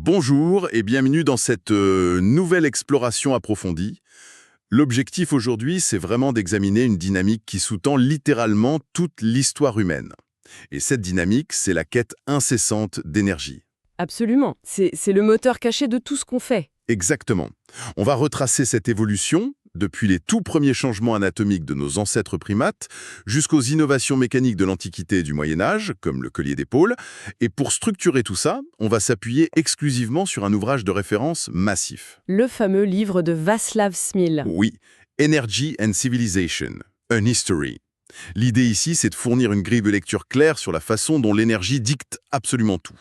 Bonjour et bienvenue dans cette nouvelle exploration approfondie. L'objectif aujourd'hui, c'est vraiment d'examiner une dynamique qui sous-tend littéralement toute l'histoire humaine. Et cette dynamique, c'est la quête incessante d'énergie. Absolument. C'est le moteur caché de tout ce qu'on fait. Exactement. On va retracer cette évolution, depuis les tout premiers changements anatomiques de nos ancêtres primates, jusqu'aux innovations mécaniques de l'Antiquité et du Moyen-Âge, comme le collier d'épaule. Et pour structurer tout ça, on va s'appuyer exclusivement sur un ouvrage de référence massif. Le fameux livre de Václav Smil. Oui, Energy and Civilization, An History. L'idée ici, c'est de fournir une grille de lecture claire sur la façon dont l'énergie dicte absolument tout,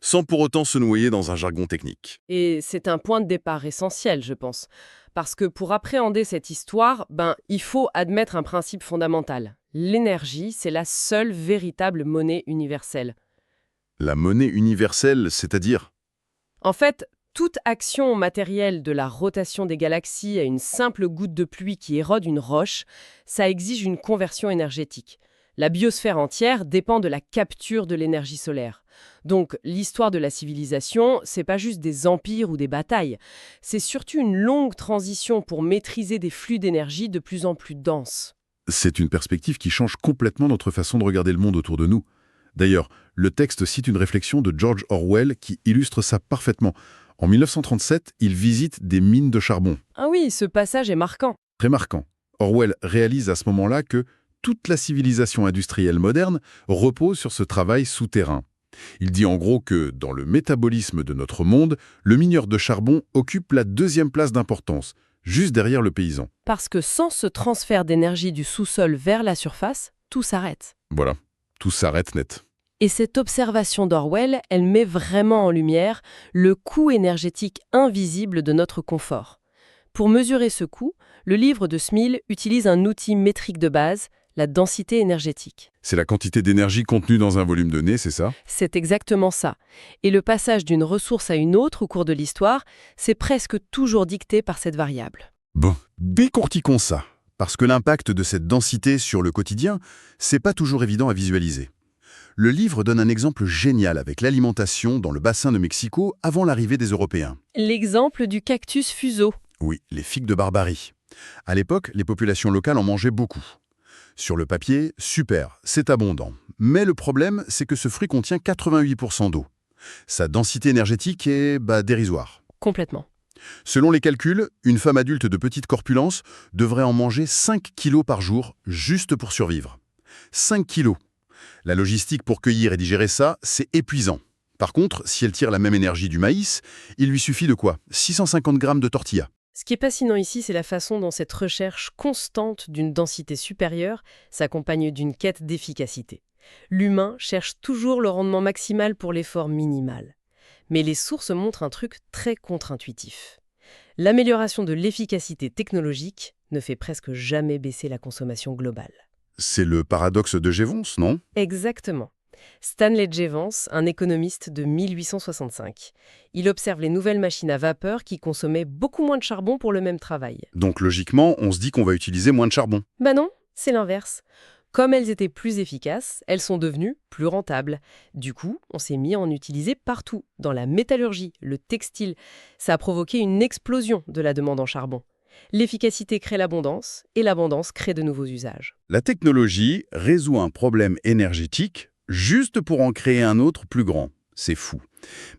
sans pour autant se noyer dans un jargon technique. Et c'est un point de départ essentiel, je pense. Parce que pour appréhender cette histoire, il faut admettre un principe fondamental. L'énergie, c'est la seule véritable monnaie universelle. La monnaie universelle, c'est-à-dire? En fait, toute action matérielle de la rotation des galaxies à une simple goutte de pluie qui érode une roche, ça exige une conversion énergétique. La biosphère entière dépend de la capture de l'énergie solaire. Donc, l'histoire de la civilisation, c'est pas juste des empires ou des batailles. C'est surtout une longue transition pour maîtriser des flux d'énergie de plus en plus denses. C'est une perspective qui change complètement notre façon de regarder le monde autour de nous. D'ailleurs, le texte cite une réflexion de George Orwell qui illustre ça parfaitement. En 1937, il visite des mines de charbon. Ah oui, ce passage est marquant. Très marquant. Orwell réalise à ce moment-là que toute la civilisation industrielle moderne repose sur ce travail souterrain. Il dit en gros que, dans le métabolisme de notre monde, le mineur de charbon occupe la deuxième place d'importance, juste derrière le paysan. Parce que sans ce transfert d'énergie du sous-sol vers la surface, tout s'arrête. Voilà, tout s'arrête net. Et cette observation d'Orwell, elle met vraiment en lumière le coût énergétique invisible de notre confort. Pour mesurer ce coût, le livre de Smil utilise un outil métrique de base, la densité énergétique. C'est la quantité d'énergie contenue dans un volume donné, c'est ça? C'est exactement ça. Et le passage d'une ressource à une autre au cours de l'histoire, c'est presque toujours dicté par cette variable. Bon, Décortiquons ça, parce que l'impact de cette densité sur le quotidien, c'est pas toujours évident à visualiser. Le livre donne un exemple génial avec l'alimentation dans le bassin de Mexico avant l'arrivée des Européens. L'exemple du cactus fuseau. Oui, les figues de Barbarie. À l'époque, les populations locales en mangeaient beaucoup. Sur le papier, super, c'est abondant. Mais le problème, c'est que ce fruit contient 88% d'eau. Sa densité énergétique est dérisoire. Complètement. Selon les calculs, une femme adulte de petite corpulence devrait en manger 5 kilos par jour juste pour survivre. 5 kilos. La logistique pour cueillir et digérer ça, c'est épuisant. Par contre, si elle tire la même énergie du maïs, il lui suffit de quoi? 650 grammes de tortilla. Ce qui est fascinant ici, c'est la façon dont cette recherche constante d'une densité supérieure s'accompagne d'une quête d'efficacité. L'humain cherche toujours le rendement maximal pour l'effort minimal. Mais les sources montrent un truc très contre-intuitif. L'amélioration de l'efficacité technologique ne fait presque jamais baisser la consommation globale. C'est le paradoxe de Jevons, non? Exactement. Stanley Jevons, un économiste de 1865. Il observe les nouvelles machines à vapeur qui consommaient beaucoup moins de charbon pour le même travail. Donc logiquement, on se dit qu'on va utiliser moins de charbon. Non, c'est l'inverse. Comme elles étaient plus efficaces, elles sont devenues plus rentables. Du coup, on s'est mis à en utiliser partout, dans la métallurgie, le textile. Ça a provoqué une explosion de la demande en charbon. L'efficacité crée l'abondance, et l'abondance crée de nouveaux usages. La technologie résout un problème énergétique juste pour en créer un autre plus grand. C'est fou.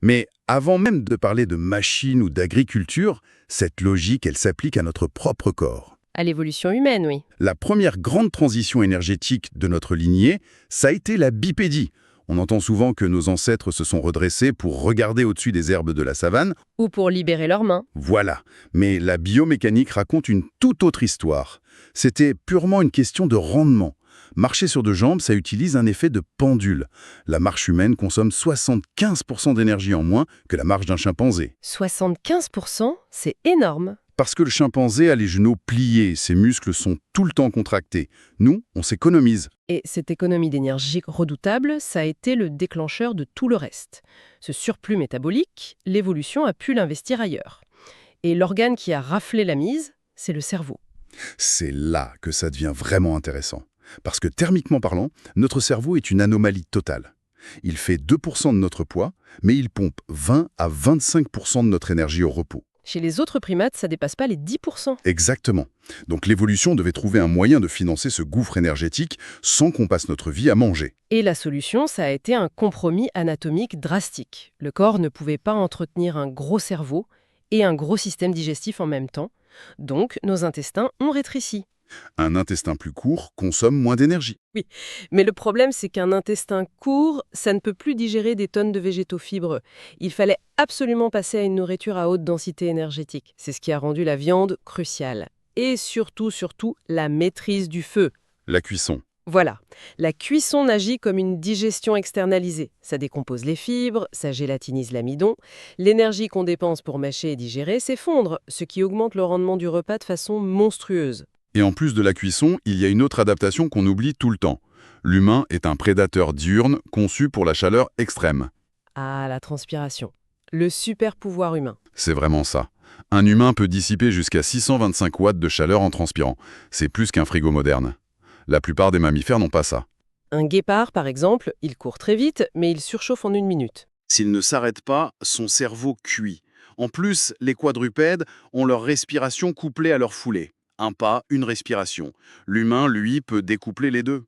Mais avant même de parler de machines ou d'agriculture, cette logique, elle s'applique à notre propre corps. À l'évolution humaine, oui. La première grande transition énergétique de notre lignée, ça a été la bipédie. On entend souvent que nos ancêtres se sont redressés pour regarder au-dessus des herbes de la savane. Ou pour libérer leurs mains. Voilà. Mais la biomécanique raconte une toute autre histoire. C'était purement une question de rendement. Marcher sur deux jambes, ça utilise un effet de pendule. La marche humaine consomme 75% d'énergie en moins que la marche d'un chimpanzé. 75%, c'est énorme. Parce que le chimpanzé a les genoux pliés, ses muscles sont tout le temps contractés. Nous, on s'économise. Et cette économie d'énergie redoutable, ça a été le déclencheur de tout le reste. Ce surplus métabolique, l'évolution a pu l'investir ailleurs. Et l'organe qui a raflé la mise, c'est le cerveau. C'est là que ça devient vraiment intéressant. Parce que thermiquement parlant, notre cerveau est une anomalie totale. Il fait 2% de notre poids, mais il pompe 20 à 25% de notre énergie au repos. Chez les autres primates, ça dépasse pas les 10%. Exactement. Donc l'évolution devait trouver un moyen de financer ce gouffre énergétique sans qu'on passe notre vie à manger. Et la solution, ça a été un compromis anatomique drastique. Le corps ne pouvait pas entretenir un gros cerveau et un gros système digestif en même temps. Donc, nos intestins ont rétréci. Un intestin plus court consomme moins d'énergie. Mais le problème, c'est qu'un intestin court, ça ne peut plus digérer des tonnes de végétaux fibreux. Il fallait absolument passer à une nourriture à haute densité énergétique. C'est ce qui a rendu la viande cruciale. Et surtout, la maîtrise du feu. La cuisson. Voilà. La cuisson agit comme une digestion externalisée. Ça décompose les fibres, ça gélatinise l'amidon. L'énergie qu'on dépense pour mâcher et digérer s'effondre, ce qui augmente le rendement du repas de façon monstrueuse. Et en plus de la cuisson, il y a une autre adaptation qu'on oublie tout le temps. L'humain est un prédateur diurne conçu pour la chaleur extrême. Ah, la transpiration. Le super pouvoir humain. C'est vraiment ça. Un humain peut dissiper jusqu'à 625 watts de chaleur en transpirant. C'est plus qu'un frigo moderne. La plupart des mammifères n'ont pas ça. Un guépard, par exemple, il court très vite, mais il surchauffe en 1 minute. S'il ne s'arrête pas, son cerveau cuit. En plus, les quadrupèdes ont leur respiration couplée à leur foulée. Un pas, une respiration. L'humain, lui, peut découpler les deux.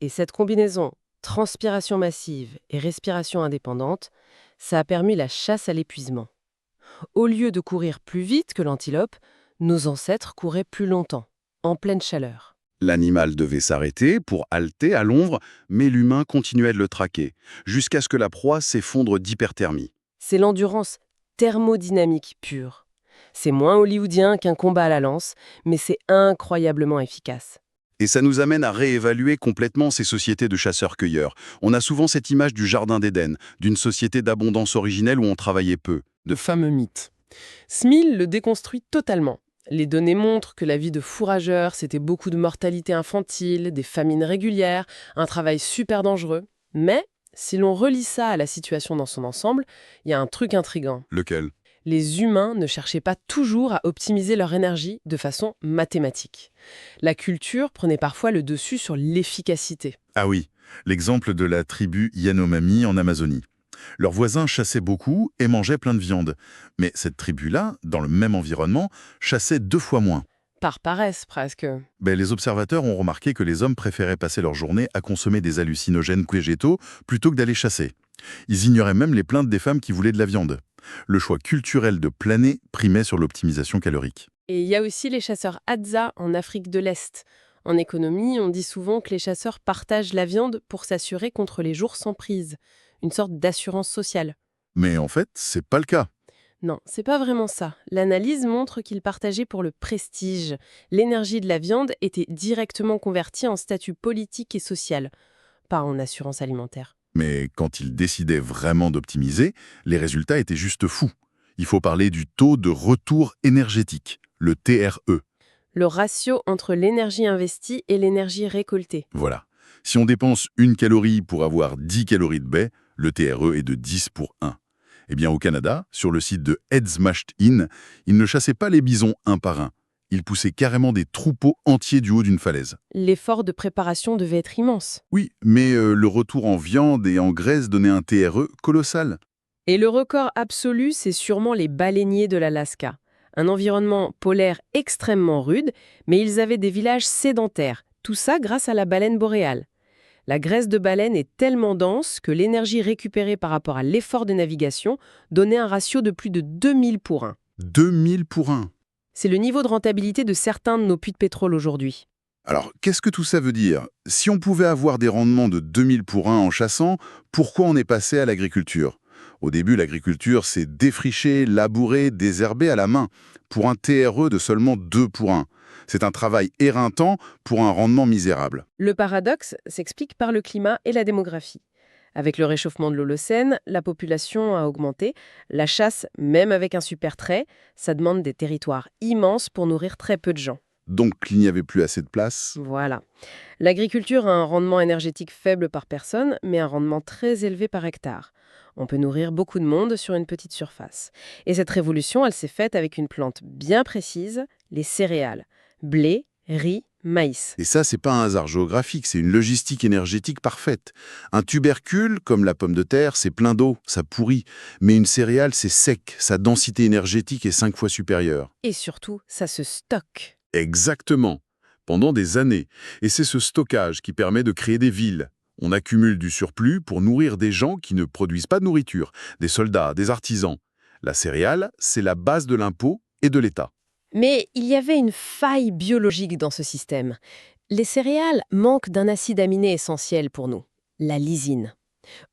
Et cette combinaison, transpiration massive et respiration indépendante, ça a permis la chasse à l'épuisement. Au lieu de courir plus vite que l'antilope, nos ancêtres couraient plus longtemps, en pleine chaleur. L'animal devait s'arrêter pour halter à l'ombre, mais l'humain continuait de le traquer, jusqu'à ce que la proie s'effondre d'hyperthermie. C'est l'endurance thermodynamique pure. C'est moins hollywoodien qu'un combat à la lance, mais c'est incroyablement efficace. Et ça nous amène à réévaluer complètement ces sociétés de chasseurs-cueilleurs. On a souvent cette image du jardin d'Éden, d'une société d'abondance originelle où on travaillait peu. De fameux mythes. Smil le déconstruit totalement. Les données montrent que la vie de fourrageur, c'était beaucoup de mortalité infantile, des famines régulières, un travail super dangereux. Mais, si l'on relie ça à la situation dans son ensemble, il y a un truc intriguant. Lequel ? Les humains ne cherchaient pas toujours à optimiser leur énergie de façon mathématique. La culture prenait parfois le dessus sur l'efficacité. Ah oui, l'exemple de la tribu Yanomami en Amazonie. Leurs voisins chassaient beaucoup et mangeaient plein de viande. Mais cette tribu-là, dans le même environnement, chassait 2 fois moins. Par paresse, presque. Les observateurs ont remarqué que les hommes préféraient passer leur journée à consommer des hallucinogènes végétaux plutôt que d'aller chasser. Ils ignoraient même les plaintes des femmes qui voulaient de la viande. Le choix culturel de planer primait sur l'optimisation calorique. Et il y a aussi les chasseurs Hadza en Afrique de l'Est. En économie, on dit souvent que les chasseurs partagent la viande pour s'assurer contre les jours sans prise. Une sorte d'assurance sociale. Mais en fait, c'est pas le cas. Non, c'est pas vraiment ça. L'analyse montre qu'ils partageaient pour le prestige. L'énergie de la viande était directement convertie en statut politique et social, pas en assurance alimentaire. Mais quand ils décidaient vraiment d'optimiser, les résultats étaient juste fous. Il faut parler du taux de retour énergétique, le TRE. Le ratio entre l'énergie investie et l'énergie récoltée. Voilà. Si on dépense 1 calorie pour avoir 10 calories de baie, le TRE est de 10 pour 1. Eh bien, au Canada, sur le site de Heads Mashed In, ils ne chassaient pas les bisons un par un. Ils poussaient carrément des troupeaux entiers du haut d'une falaise. L'effort de préparation devait être immense. Oui, mais le retour en viande et en graisse donnait un TRE colossal. Et le record absolu, c'est sûrement les baleiniers de l'Alaska. Un environnement polaire extrêmement rude, mais ils avaient des villages sédentaires. Tout ça grâce à la baleine boréale. La graisse de baleine est tellement dense que l'énergie récupérée par rapport à l'effort de navigation donnait un ratio de plus de 2000 pour 1. 2000 pour 1. C'est le niveau de rentabilité de certains de nos puits de pétrole aujourd'hui. Alors, qu'est-ce que tout ça veut dire? Si on pouvait avoir des rendements de 2000 pour 1 en chassant, pourquoi on est passé à l'agriculture? Au début, l'agriculture, c'est défricher, labourer, désherber à la main, pour un TRE de seulement 2 pour 1. C'est un travail éreintant pour un rendement misérable. Le paradoxe s'explique par le climat et la démographie. Avec le réchauffement de l'Holocène, la population a augmenté. La chasse, même avec un super trait, ça demande des territoires immenses pour nourrir très peu de gens. Donc, il n'y avait plus assez de place. Voilà. L'agriculture a un rendement énergétique faible par personne, mais un rendement très élevé par hectare. On peut nourrir beaucoup de monde sur une petite surface. Et cette révolution, elle s'est faite avec une plante bien précise, les céréales. Blé, riz, maïs. Et ça, c'est pas un hasard géographique, c'est une logistique énergétique parfaite. Un tubercule, comme la pomme de terre, c'est plein d'eau, ça pourrit. Mais une céréale, c'est sec, sa densité énergétique est 5 fois supérieure. Et surtout, ça se stocke. Exactement. Pendant des années. Et c'est ce stockage qui permet de créer des villes. On accumule du surplus pour nourrir des gens qui ne produisent pas de nourriture, des soldats, des artisans. La céréale, c'est la base de l'impôt et de l'État. Mais il y avait une faille biologique dans ce système. Les céréales manquent d'un acide aminé essentiel pour nous, la lysine.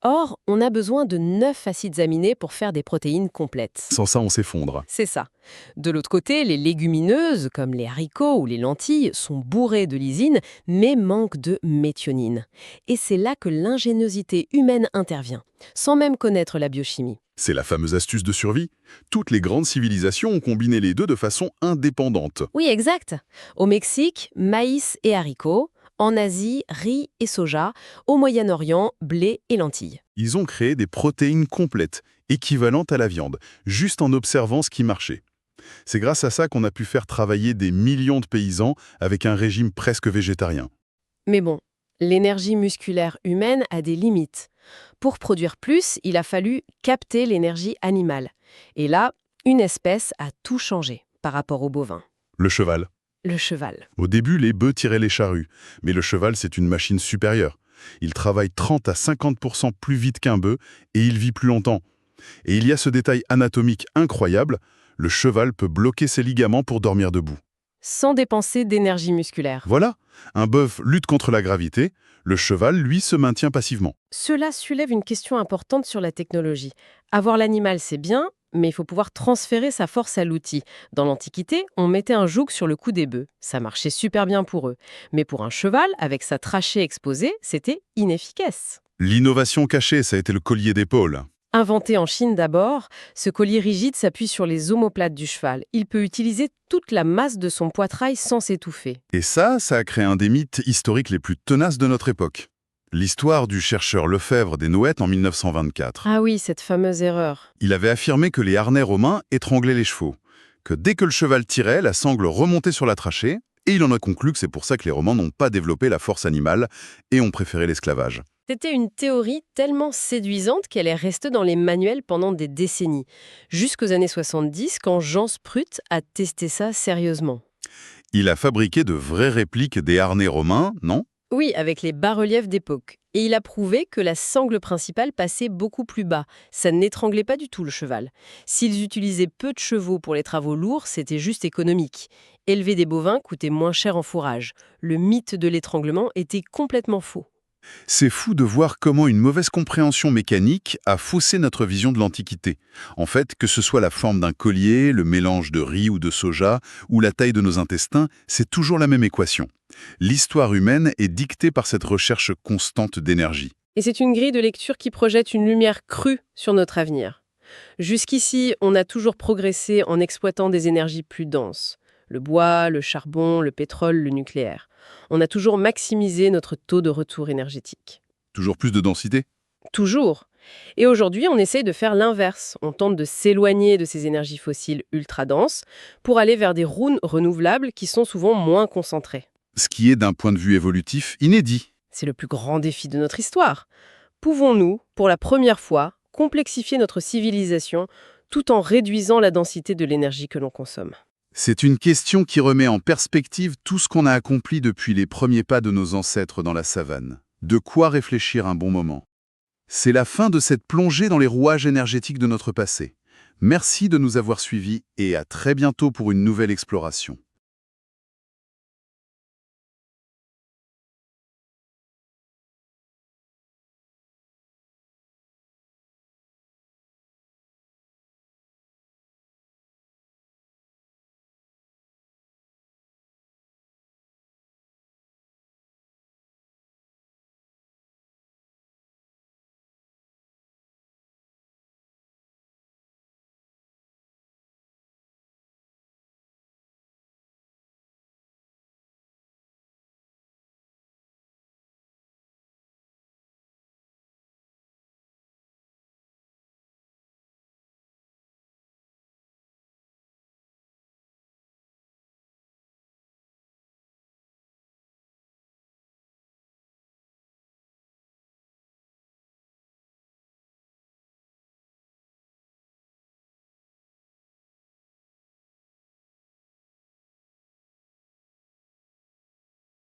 Or, on a besoin de 9 acides aminés pour faire des protéines complètes. Sans ça, on s'effondre. C'est ça. De l'autre côté, les légumineuses, comme les haricots ou les lentilles, sont bourrées de lysine, mais manquent de méthionine. Et c'est là que l'ingéniosité humaine intervient, sans même connaître la biochimie. C'est la fameuse astuce de survie. Toutes les grandes civilisations ont combiné les deux de façon indépendante. Oui, exact. Au Mexique, maïs et haricots. En Asie, riz et soja. Au Moyen-Orient, blé et lentilles. Ils ont créé des protéines complètes, équivalentes à la viande, juste en observant ce qui marchait. C'est grâce à ça qu'on a pu faire travailler des millions de paysans avec un régime presque végétarien. Mais bon, l'énergie musculaire humaine a des limites. Pour produire plus, il a fallu capter l'énergie animale. Et là, une espèce a tout changé par rapport au bovin. Le cheval. Le cheval. Au début, les bœufs tiraient les charrues, mais le cheval, c'est une machine supérieure. Il travaille 30 à 50% plus vite qu'un bœuf et il vit plus longtemps. Et il y a ce détail anatomique incroyable, le cheval peut bloquer ses ligaments pour dormir debout. Sans dépenser d'énergie musculaire. Voilà, un bœuf lutte contre la gravité, le cheval, lui, se maintient passivement. Cela soulève une question importante sur la technologie. Avoir l'animal, c'est bien, mais il faut pouvoir transférer sa force à l'outil. Dans l'Antiquité, on mettait un joug sur le cou des bœufs. Ça marchait super bien pour eux. Mais pour un cheval, avec sa trachée exposée, c'était inefficace. L'innovation cachée, ça a été le collier d'épaule. Inventé en Chine d'abord, ce collier rigide s'appuie sur les omoplates du cheval. Il peut utiliser toute la masse de son poitrail sans s'étouffer. Et ça a créé un des mythes historiques les plus tenaces de notre époque. L'histoire du chercheur Lefebvre des Noëttes en 1924. Ah oui, cette fameuse erreur. Il avait affirmé que les harnais romains étranglaient les chevaux, que dès que le cheval tirait, la sangle remontait sur la trachée, et il en a conclu que c'est pour ça que les Romains n'ont pas développé la force animale et ont préféré l'esclavage. C'était une théorie tellement séduisante qu'elle est restée dans les manuels pendant des décennies, jusqu'aux années 70 quand Jean Sprut a testé ça sérieusement. Il a fabriqué de vraies répliques des harnais romains, non ? Oui, avec les bas-reliefs d'époque. Et il a prouvé que la sangle principale passait beaucoup plus bas. Ça n'étranglait pas du tout le cheval. S'ils utilisaient peu de chevaux pour les travaux lourds, c'était juste économique. Élever des bovins coûtait moins cher en fourrage. Le mythe de l'étranglement était complètement faux. C'est fou de voir comment une mauvaise compréhension mécanique a faussé notre vision de l'Antiquité. En fait, que ce soit la forme d'un collier, le mélange de riz ou de soja, ou la taille de nos intestins, c'est toujours la même équation. L'histoire humaine est dictée par cette recherche constante d'énergie. Et c'est une grille de lecture qui projette une lumière crue sur notre avenir. Jusqu'ici, on a toujours progressé en exploitant des énergies plus denses. Le bois, le charbon, le pétrole, le nucléaire. On a toujours maximisé notre taux de retour énergétique. Toujours plus de densité ? Toujours. Et aujourd'hui, on essaye de faire l'inverse. On tente de s'éloigner de ces énergies fossiles ultra denses pour aller vers des roues renouvelables qui sont souvent moins concentrées. Ce qui est, d'un point de vue évolutif, inédit. C'est le plus grand défi de notre histoire. Pouvons-nous, pour la première fois, complexifier notre civilisation tout en réduisant la densité de l'énergie que l'on consomme ? C'est une question qui remet en perspective tout ce qu'on a accompli depuis les premiers pas de nos ancêtres dans la savane. De quoi réfléchir un bon moment. C'est la fin de cette plongée dans les rouages énergétiques de notre passé. Merci de nous avoir suivis et à très bientôt pour une nouvelle exploration.